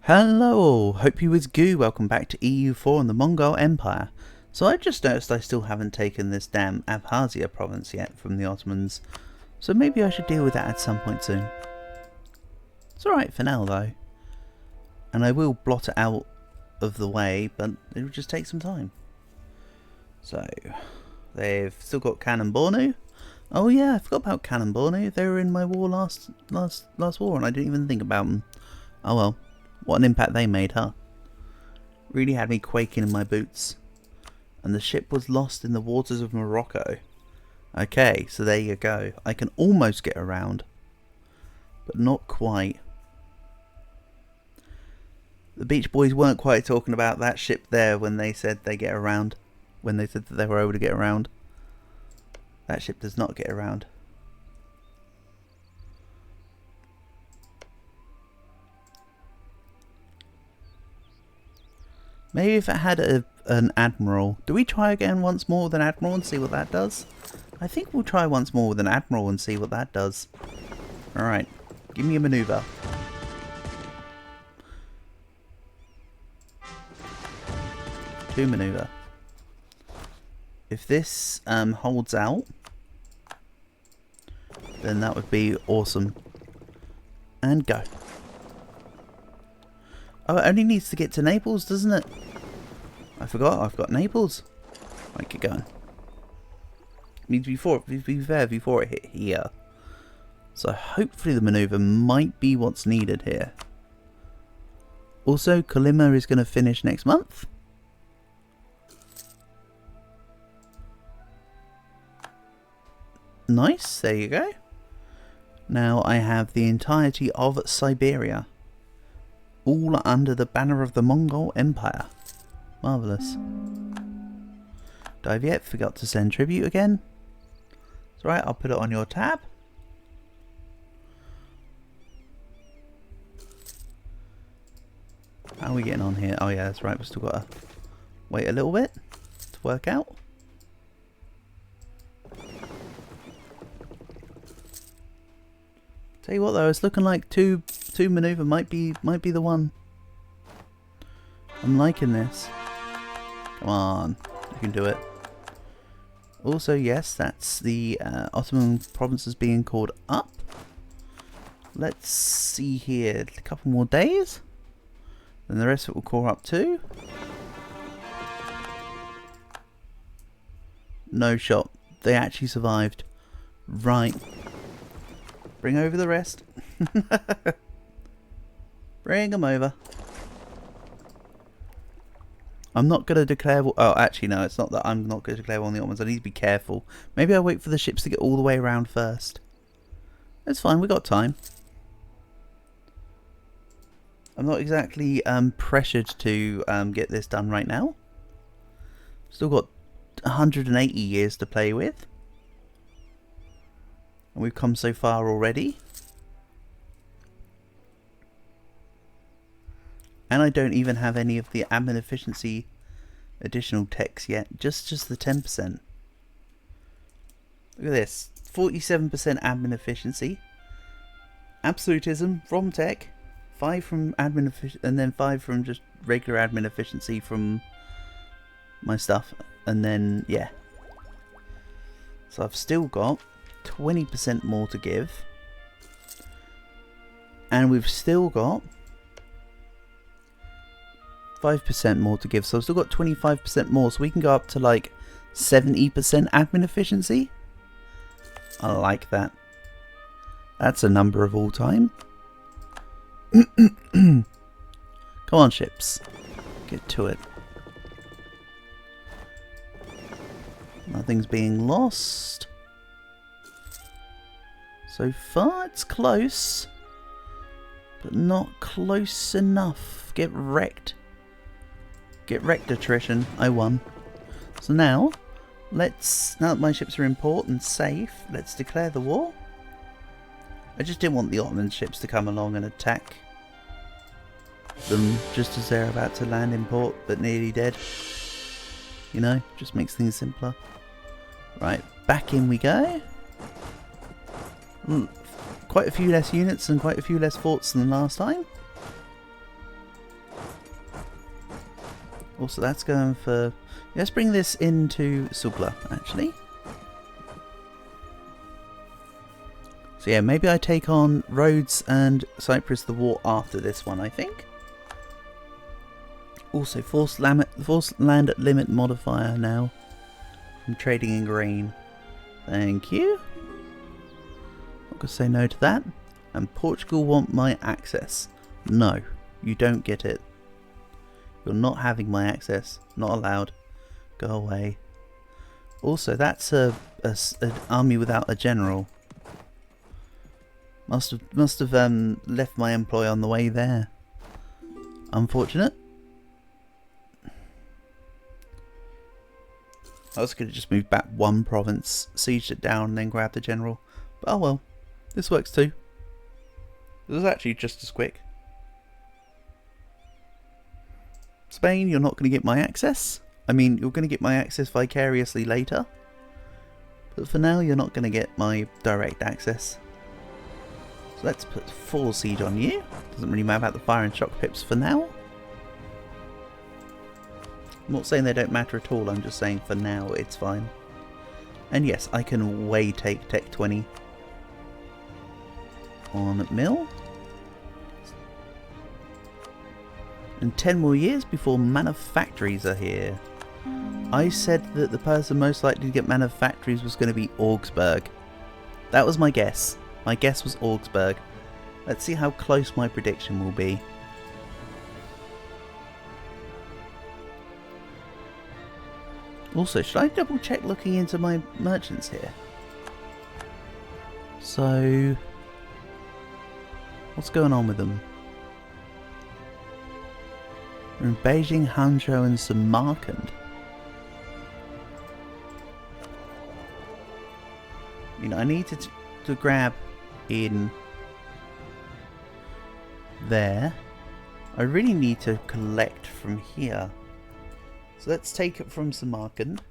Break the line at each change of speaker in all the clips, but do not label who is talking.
Hello all, hope you is goo. Welcome back to EU4 and the Mongol Empire. So I just noticed I still haven't taken this damn Abkhazia province yet from the Ottomans, so maybe I should deal with that at some point soon. It's alright for now though, and I will blot it out of the way, but it will just take some time. So they've still got Cannon Bornu. Oh yeah, I forgot about Cannon Bornu. They were in my war last war and I didn't even think about them. Oh well. What an impact they made, huh? Really had me quaking in my boots. And the ship was lost in the waters of Morocco. Okay, so there you go. I can almost get around. But not quite. The Beach Boys weren't quite talking about that ship there when they said they get around. When they said that they were able to get around. That ship does not get around. Maybe if it had an admiral. Do we try again once more with an admiral and see what that does? I think we'll try once more with an admiral and see what that does. Alright, give me a maneuver. Two maneuver. If this holds out, then that would be awesome. And go. Oh, it only needs to get to Naples, doesn't it? I forgot, I've got Naples. Right, get going. It needs before it hit here. So hopefully the manoeuvre might be what's needed here. Also, Kolyma is going to finish next month. Nice, there you go. Now I have the entirety of Siberia. All under the banner of the Mongol Empire. Marvellous. Dive yet? Forgot to send tribute again. It's alright, I'll put it on your tab. How are we getting on here? Oh yeah, that's right, we've still got to wait a little bit to work out. Tell you what though, it's looking like two maneuver might be the one. I'm liking this. Come on, you can do it. Also, yes, that's the Ottoman provinces being called up. Let's see here, a couple more days. Then the rest of it will call up too. No shot. They actually survived. Right. Bring over the rest. Bring them over. I'm not going to declare... Oh, actually, no. It's not that I'm not going to declare on the Ottomans. I need to be careful. Maybe I'll wait for the ships to get all the way around first. That's fine. We got time. I'm not exactly pressured to get this done right now. Still got 180 years to play with. And we've come so far already. And I don't even have any of the admin efficiency additional techs yet. Just the 10%. Look at this. 47% admin efficiency. Absolutism from tech. 5 from admin efficiency. And then 5 from just regular admin efficiency from my stuff. And then, yeah. So I've still got 20% more to give. And we've still got 5% more to give, so I've still got 25% more, so we can go up to like 70% admin efficiency. I like that. That's a number of all time. Come on, ships. Get to it. Nothing's being lost. So far, it's close. But not close enough. Get wrecked. Get wrecked, attrition. I won. So now that my ships are in port and safe, let's declare the war. I just didn't want the Ottoman ships to come along and attack them just as they're about to land in port, but nearly dead. You know, just makes things simpler. Right, back in we go. Quite a few less units and quite a few less forts than last time. Also, that's going for... Let's bring this into Sugla, actually. So yeah, maybe I take on Rhodes and Cyprus the war after this one, I think. Also, forced land limit modifier now. I'm trading in grain. Thank you. Not going to say no to that. And Portugal want my access. No, you don't get it. You're not having my access. Not allowed. Go away. Also, that's an army without a general. Must have left my employ on the way there. Unfortunate. I was going to just move back one province, siege it down, and then grab the general. But oh well, this works too. This is actually just as quick. Spain, you're not going to get my access. I mean, you're going to get my access vicariously later. But for now, you're not going to get my direct access. So let's put 4 siege on you. Doesn't really matter about the fire and shock pips for now. I'm not saying they don't matter at all, I'm just saying for now it's fine. And yes, I can way take Tech 20 on Mill. And 10 more years before manufactories are here. I said that the person most likely to get manufactories was going to be Augsburg. That was my guess. My guess was Augsburg. Let's see how close my prediction will be. Also, should I double check looking into my merchants here? So, what's going on with them? We're in Beijing, Hangzhou and Samarkand. You know, I need to grab in there. I really need to collect from here. So let's take it from Samarkand,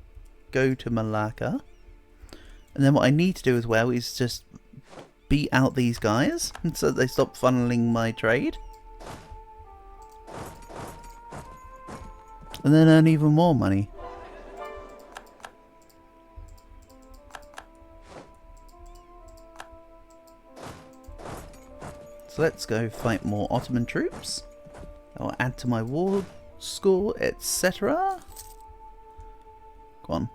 go to Malacca, and then what I need to do as well is just beat out these guys so that they stop funneling my trade. And then earn even more money. So let's go fight more Ottoman troops. I'll add to my war score, etc. Go on.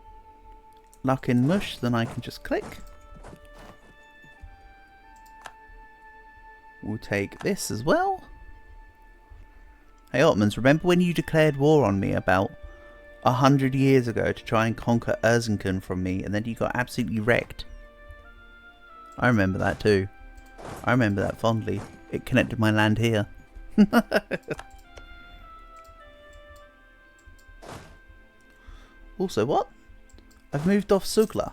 Luck in mush, then I can just click. We'll take this as well. Hey Ottomans, remember when you declared war on me about 100 years ago to try and conquer Erzincan from me, and then you got absolutely wrecked? I remember that too. I remember that fondly. It connected my land here. Also, what? I've moved off Sugla.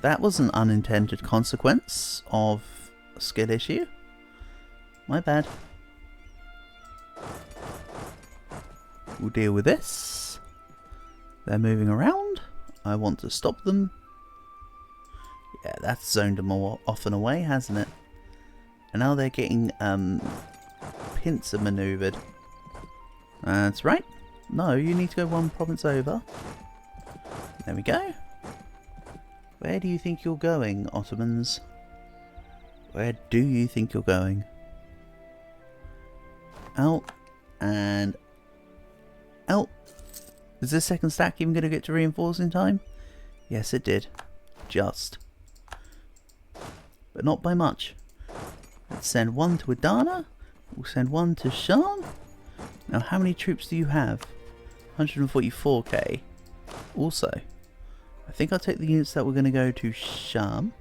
That was an unintended consequence of a skill issue. My bad. We'll deal with this. They're moving around. I want to stop them. Yeah, that's zoned them more off and away, hasn't it? And now they're getting pincer maneuvered. That's right. No, you need to go one province over. There we go. Where do you think you're going, Ottomans? Where do you think you're going? Out and out. Is this second stack even going to get to reinforce in time? Yes, it did. Just. But not by much. Let's send one to Adana. We'll send one to Sham. Now, how many troops do you have? 144k. Also, I think I'll take the units that we're going to go to Sham,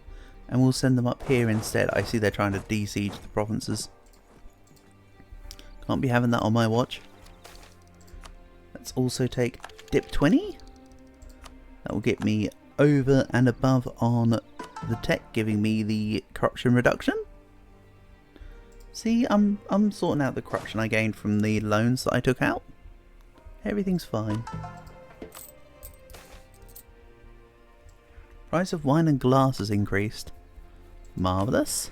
and we'll send them up here instead. I see they're trying to de-siege the provinces. Can't be having that on my watch. Let's also take Dip 20. That will get me over and above on the tech, giving me the corruption reduction. See, I'm sorting out the corruption I gained from the loans that I took out. Everything's fine. Price of wine and glass has increased. Marvellous.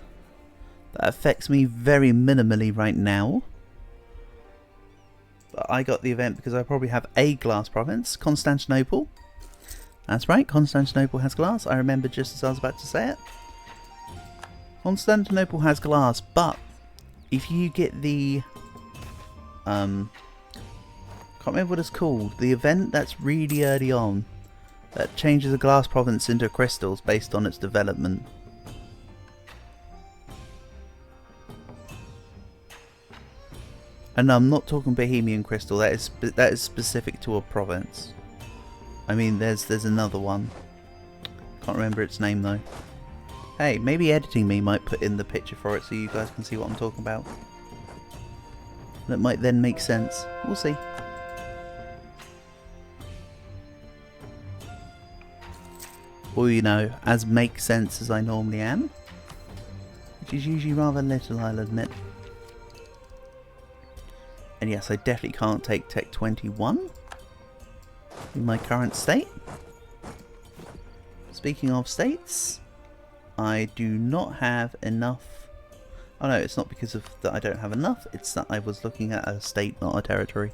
That affects me very minimally right now. But I got the event because I probably have a glass province. Constantinople. That's right, Constantinople has glass. I remember just as I was about to say it. Constantinople has glass, but if you get the... can't remember what it's called. The event that's really early on. That changes a glass province into crystals based on its development. And no, I'm not talking Bohemian crystal. That is specific to a province. I mean, there's another one. Can't remember its name though. Hey, maybe editing me might put in the picture for it so you guys can see what I'm talking about. That might then make sense. We'll see. Or, you know, as make sense as I normally am. Which is usually rather little, I'll admit. And yes, I definitely can't take Tech 21 in my current state. Speaking of states, I do not have enough. Oh no, it's not because of that I don't have enough, it's that I was looking at a state, not a territory.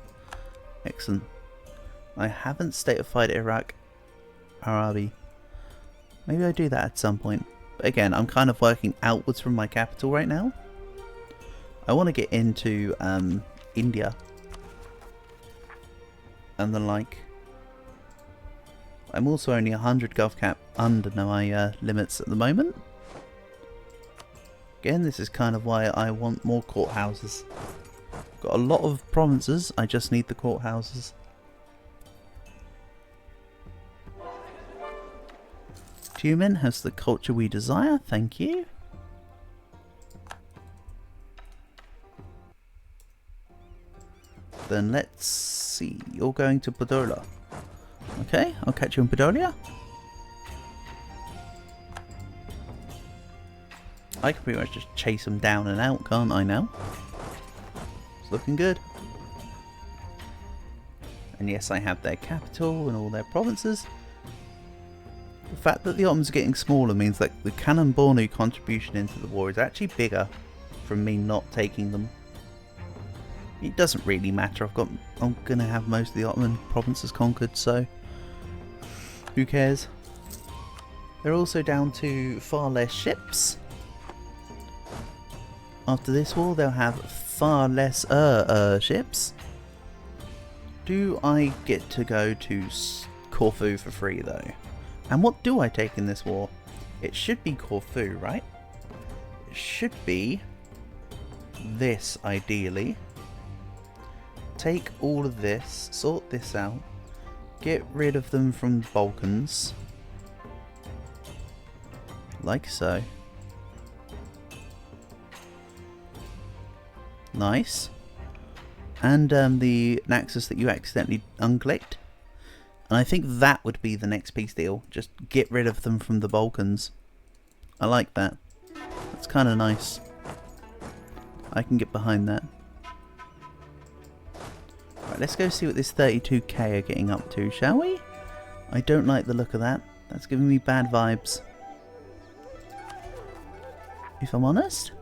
Excellent. I haven't statified Iraq, Arabi. Maybe I do that at some point. But again, I'm kind of working outwards from my capital right now. I want to get into India. And the like. I'm also only 100 GovCap under my limits at the moment. Again, this is kind of why I want more courthouses. Got a lot of provinces, I just need the courthouses. Human has the culture we desire, thank you. Then let's see, you're going to Podolia. Okay, I'll catch you in Podolia. I can pretty much just chase them down and out, can't I now? It's looking good. And yes, I have their capital and all their provinces. The fact that the Ottomans are getting smaller means that the Kanem Bornu contribution into the war is actually bigger from me not taking them. It doesn't really matter, I'm gonna have most of the Ottoman provinces conquered, so who cares? They're also down to far less ships. After this war they'll have far less ships. Do I get to go to Corfu for free though? And what do I take in this war? It should be Corfu, right? It should be this, ideally. Take all of this, sort this out, get rid of them from the Balkans. Like so. Nice. And the Naxos that you accidentally unclicked. And I think that would be the next peace deal. Just get rid of them from the Balkans. I like that. That's kind of nice. I can get behind that. Right, let's go see what this 32k are getting up to, shall we? I don't like the look of that. That's giving me bad vibes. If I'm honest.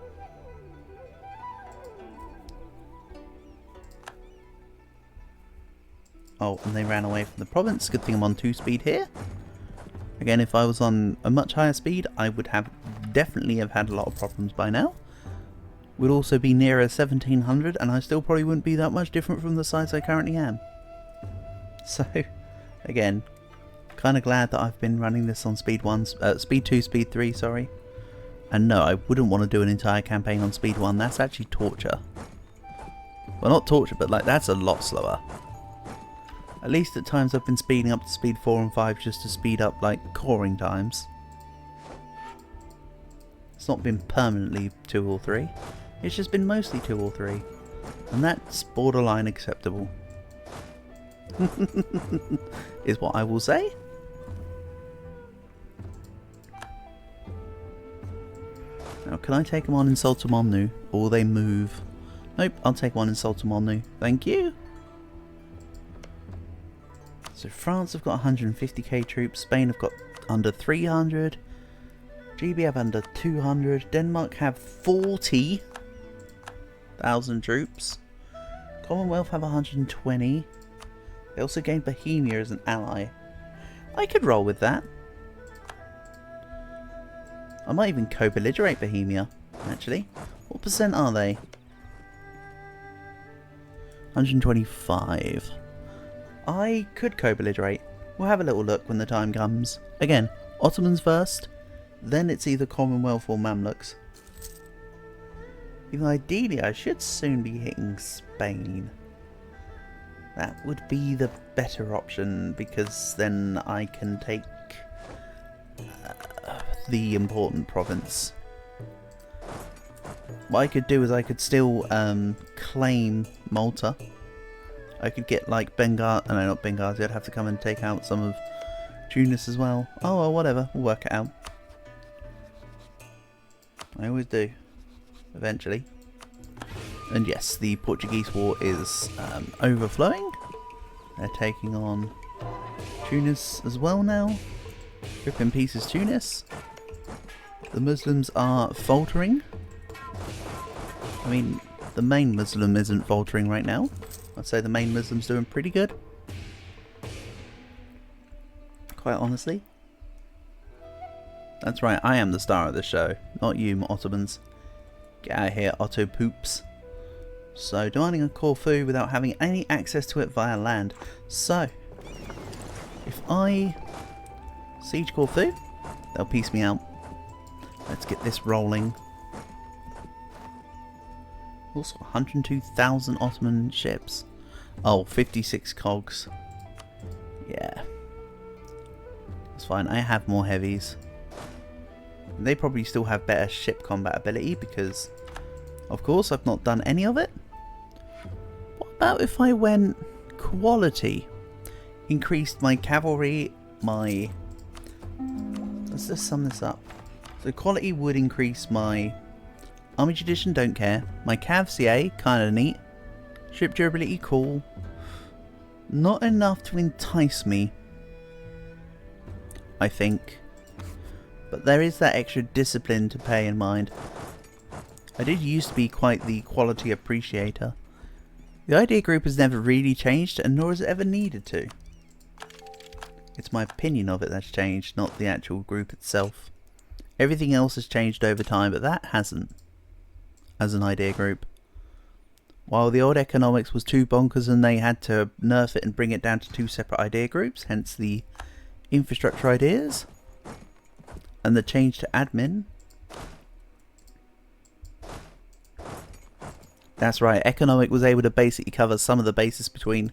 Oh, and they ran away from the province. Good thing I'm on 2 speed here. Again, if I was on a much higher speed, I would have definitely have had a lot of problems by now. Would also be nearer 1700, and I still probably wouldn't be that much different from the size I currently am. So, again, kind of glad that I've been running this on speed 2, speed 3, sorry. And no, I wouldn't want to do an entire campaign on speed 1. That's actually torture. Well, not torture, but like that's a lot slower. At least at times I've been speeding up to speed 4 and 5 just to speed up like coring times. It's not been permanently 2 or 3. It's just been mostly 2 or 3. And that's borderline acceptable. Is what I will say. Now can I take them on in Sultamonu? Or will they move? Nope, I'll take one in Sultamonu. Thank you. So France have got 150k troops, Spain have got under 300, GB have under 200, Denmark have 40,000 troops, Commonwealth have 120. They also gained Bohemia as an ally. I could roll with that. I might even co-belligerate Bohemia, actually. What percent are they? 125. I could co-belligerate. We'll have a little look when the time comes. Again, Ottomans first, then it's either Commonwealth or Mamluks. Even ideally, I should soon be hitting Spain. That would be the better option, because then I can take the important province. What I could do is I could still claim Malta. I could get like Benghazi, no, not Benghazi, I'd have to come and take out some of Tunis as well. Oh well, whatever, we'll work it out. I always do, eventually. And yes, the Portuguese war is overflowing. They're taking on Tunis as well now. Rip in pieces Tunis. The Muslims are faltering. I mean, the main Muslim isn't faltering right now. I'd say the main Muslim's doing pretty good. Quite honestly. That's right, I am the star of the show, not you, Ottomans. Get out of here, Otto poops. So, demanding a Corfu without having any access to it via land. So, if I siege Corfu, they'll piece me out. Let's get this rolling. Also, 102,000 Ottoman ships. Oh, 56 cogs. Yeah. That's fine, I have more heavies. They probably still have better ship combat ability because, of course, I've not done any of it. What about if I went quality? Increased my cavalry, my... Let's just sum this up. So quality would increase my army tradition, don't care. My cav CA, kinda neat. Ship durability, cool. Not enough to entice me, I think. But there is that extra discipline to pay in mind. I did used to be quite the quality appreciator. The idea group has never really changed, and nor has it ever needed to. It's my opinion of it that's changed, not the actual group itself. Everything else has changed over time, but that hasn't. As an idea group. While the old economics was too bonkers and they had to nerf it and bring it down to 2 separate idea groups, hence the infrastructure ideas. And the change to admin. That's right, economic was able to basically cover some of the basis between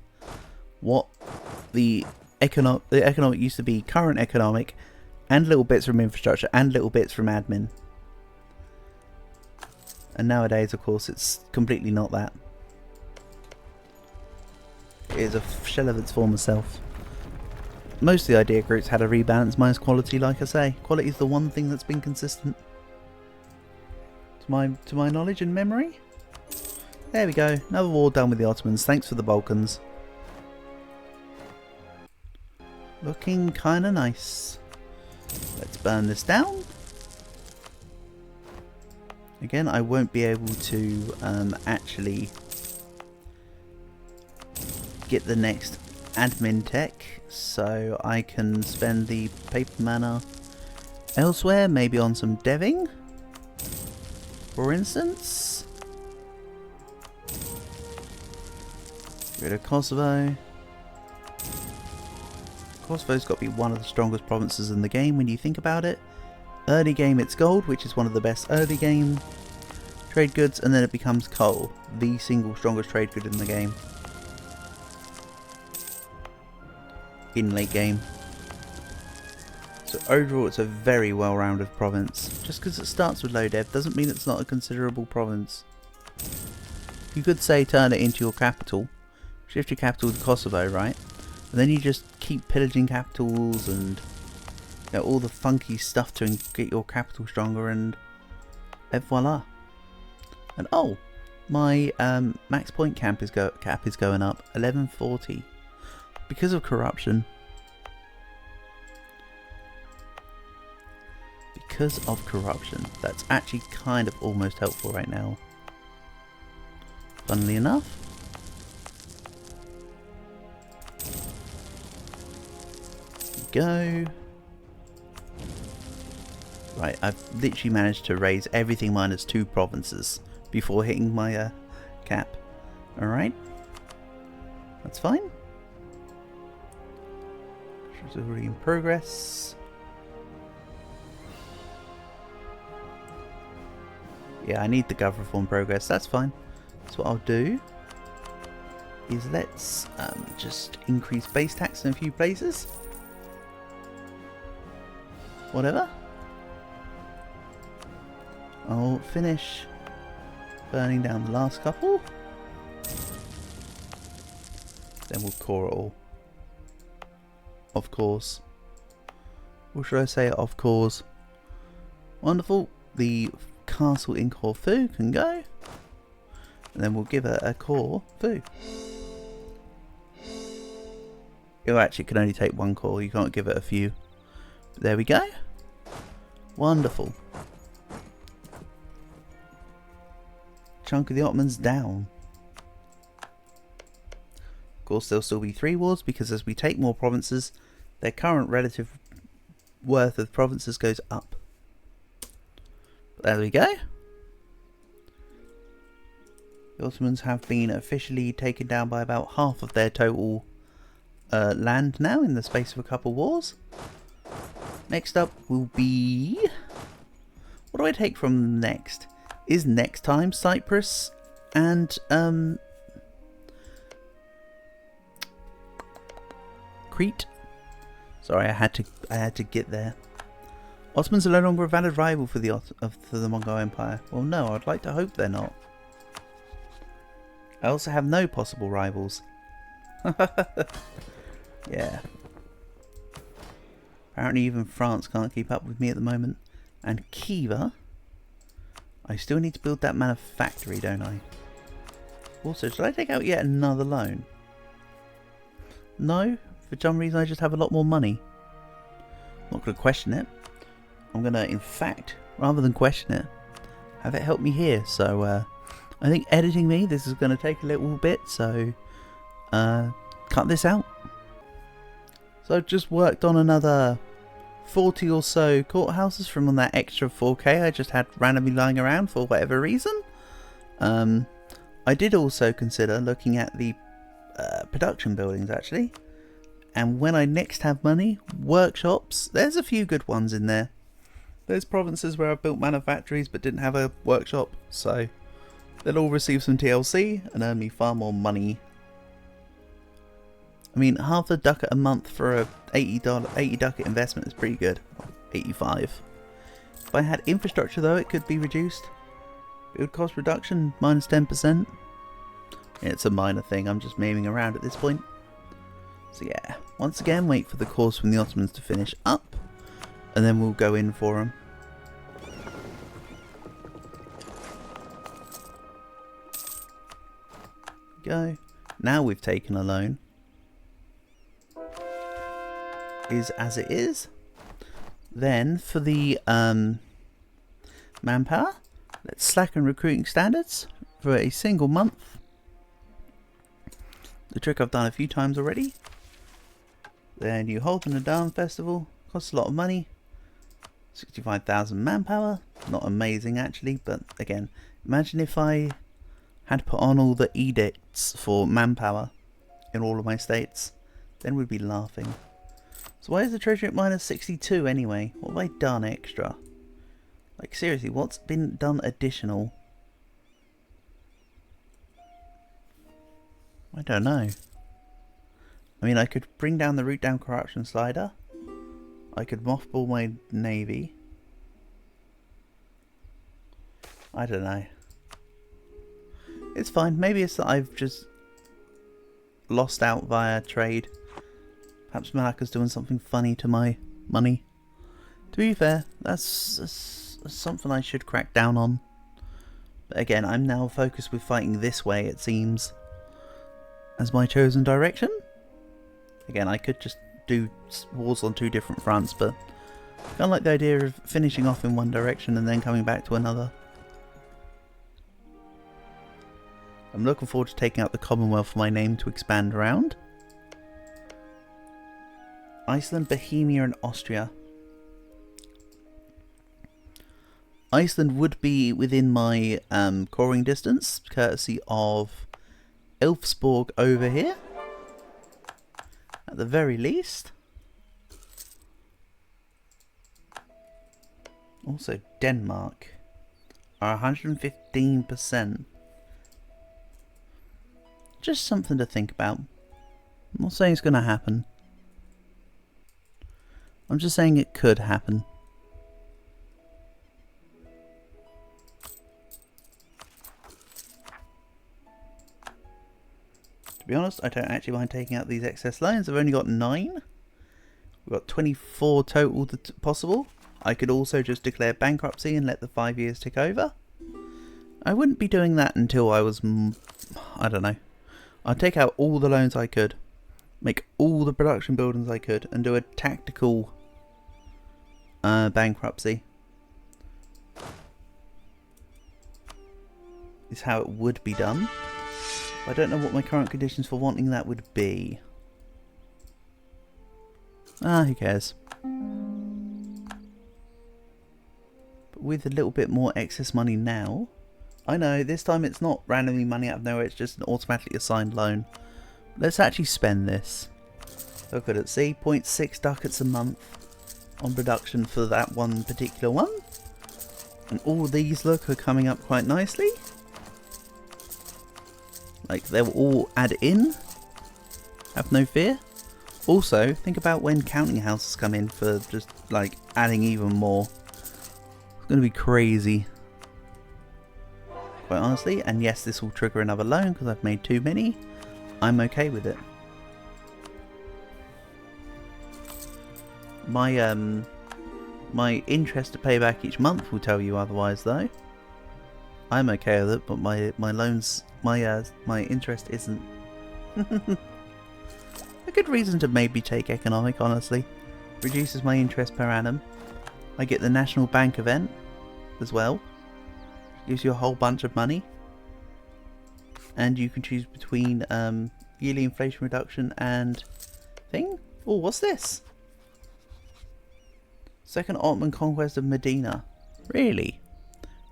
what the economic used to be current economic, and little bits from infrastructure, and little bits from admin. And nowadays, of course, it's completely not that. It is a shell of its former self. Most of the idea groups had a rebalance minus quality, like I say. Quality is the one thing that's been consistent. To my knowledge and memory. There we go. Another war done with the Ottomans. Thanks for the Balkans. Looking kinda nice. Let's burn this down. Again, I won't be able to actually get the next admin tech, so I can spend the paper mana elsewhere, maybe on some deving, for instance. Get rid of Kosovo. Kosovo's got to be one of the strongest provinces in the game when you think about it. Early game it's gold, which is one of the best early game trade goods, and then it becomes coal, the single strongest trade good in the game. In late game. So overall it's a very well-rounded province. Just because it starts with low dev doesn't mean it's not a considerable province. You could say turn it into your capital, shift your capital to Kosovo, right? And then you just keep pillaging capitals and all the funky stuff to get your capital stronger, and voila. And oh, my max point cap is going up 1140 because of corruption. Because of corruption, that's actually kind of almost helpful right now. Funnily enough, go. Right, I've literally managed to raise everything minus 2 provinces before hitting my cap. Alright. That's fine. It's already in progress. Yeah, I need the gov reform progress. That's fine. So what I'll do is let's just increase base tax in a few places. Whatever. I'll finish burning down the last couple. Then we'll core it all. Of course. Or should I say it of course? Wonderful. The castle in Corfu can go. And then we'll give it a core Fu. You actually can only take 1 core, you can't give it a few. But there we go. Wonderful. Chunk of the Ottomans down. Of course there'll still be 3 wars because as we take more provinces, their current relative worth of provinces goes up. But there we go. The Ottomans have been officially taken down by about half of their total land now in the space of a couple wars. Next up will be... what do I take from next? Is next time Cyprus and Crete? Sorry, I had to get there. Ottomans are no longer a valid rival for the Mongol Empire. Well, no, I'd like to hope they're not. I also have no possible rivals. Yeah. Apparently even France can't keep up with me at the moment. And Khiva. I still need to build that manufactory, don't I? Also, should I take out yet another loan? No? For some reason I just have a lot more money. I'm not going to question it. I'm going to, in fact, rather than question it, have it help me here. So, I think editing me, this is going to take a little bit, so cut this out. So I've just worked on another 40 or so courthouses from on that extra 4k I just had randomly lying around for whatever reason. I did also consider looking at the production buildings actually, and when I next have money, workshops, there's a few good ones in there. There's provinces where I've built manufactories but didn't have a workshop, so they'll all receive some TLC and earn me far more money. I mean, half a ducat a month for a $80 ducat investment is pretty good. 85. If I had infrastructure though, it could be reduced. Build cost reduction, minus 10%. It's a minor thing, I'm just memeing around at this point. So yeah, once again, wait for the cores from the Ottomans to finish up, and then we'll go in for them. Go. Now we've taken a loan. Is as it is. Then for the manpower, let's slacken recruiting standards for a single month. The trick I've done a few times already. Then you hold in the Dam Festival, costs a lot of money. 65,000 manpower, not amazing actually, but again, imagine if I had put on all the edicts for manpower in all of my states, then we'd be laughing. So why is the treasury at minus 62 anyway? What have I done extra? Like seriously, what's been done additional? I don't know. I mean, I could bring down the root down corruption slider. I could mothball my navy. I don't know. It's fine. Maybe it's that I've just lost out via trade. Perhaps Malacca's doing something funny to my money. To be fair, that's something I should crack down on. But again, I'm now focused with fighting this way, it seems, as my chosen direction. Again, I could just do wars on 2 different fronts, but I kind of like the idea of finishing off in one direction and then coming back to another. I'm looking forward to taking out the Commonwealth for my name to expand around. Iceland, Bohemia and Austria. Iceland would be within my coring distance, courtesy of Elfsborg over here, at the very least. Also Denmark are 115%. Just something to think about. I'm not saying it's going to happen. I'm just saying it could happen. To be honest, I don't actually mind taking out these excess loans. I've only got 9. We've got 24 total possible. I could also just declare bankruptcy and let the 5 years tick over. I wouldn't be doing that until I was, I don't know. I'd take out all the loans I could, make all the production buildings I could, and do a tactical bankruptcy. Is how it would be done. I don't know what my current conditions for wanting that would be. Who cares? But with a little bit more excess money now, I know this time it's not randomly money out of nowhere, it's just an automatically assigned loan. Let's actually spend this. Look at it, see, 0.6 ducats a month on production for that one particular one. And all these look are coming up quite nicely. Like, they'll all add in. Have no fear. Also, think about when counting houses come in for just, like, adding even more. It's going to be crazy. Quite honestly. And yes, this will trigger another loan because I've made too many. I'm okay with it. My interest to pay back each month will tell you otherwise, though. I'm okay with it, but my loans, my interest isn't. A good reason to maybe take economic, honestly. Reduces my interest per annum. I get the National Bank event as well. Gives you a whole bunch of money. And you can choose between yearly inflation reduction and thing. Oh, what's this? Second Ottoman conquest of Medina. Really?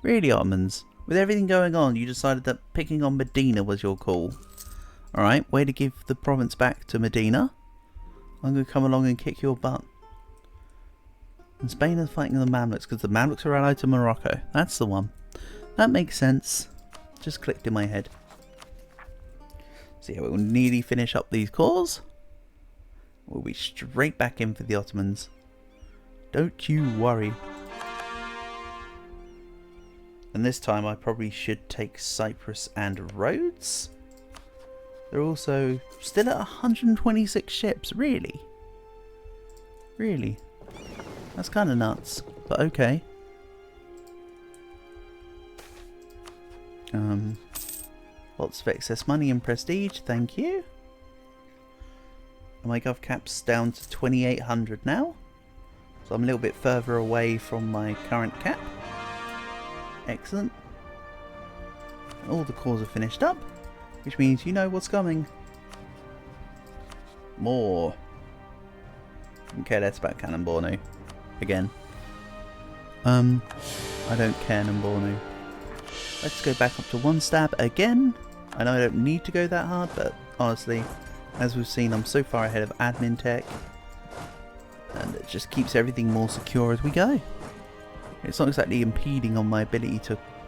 Really, Ottomans? With everything going on, you decided that picking on Medina was your call. Alright, way to give the province back to Medina. I'm going to come along and kick your butt. And Spain is fighting the Mamluks because the Mamluks are allied to Morocco. That's the one. That makes sense. Just clicked in my head. So yeah, we'll nearly finish up these cores. We'll be straight back in for the Ottomans. Don't you worry. And this time I probably should take Cyprus and Rhodes. They're also still at 126 ships, really? Really? That's kind of nuts, but okay. Lots of excess money and prestige, thank you. And my gov cap's down to 2800 now. So I'm a little bit further away from my current cap. Excellent. All the cores are finished up, which means you know what's coming. More. Okay, that's about Kanembornu. Again. I don't care, Nambornu. Let's go back up to 1 stab again. I know I don't need to go that hard, but honestly, as we've seen, I'm so far ahead of admin tech. And it just keeps everything more secure as we go. It's not exactly impeding on my ability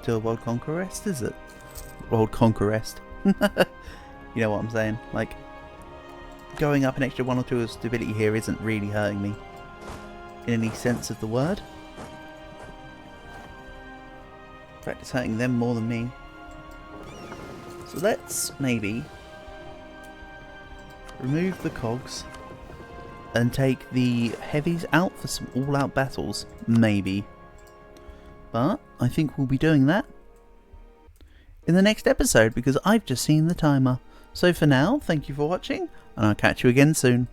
to World Conquest, is it? World Conquest. You know what I'm saying? Like, going up an extra 1 or 2 of stability here isn't really hurting me. In any sense of the word. In fact, it's hurting them more than me. So let's maybe remove the cogs and take the heavies out for some all-out battles. Maybe. But I think we'll be doing that in the next episode because I've just seen the timer. So for now, thank you for watching and I'll catch you again soon.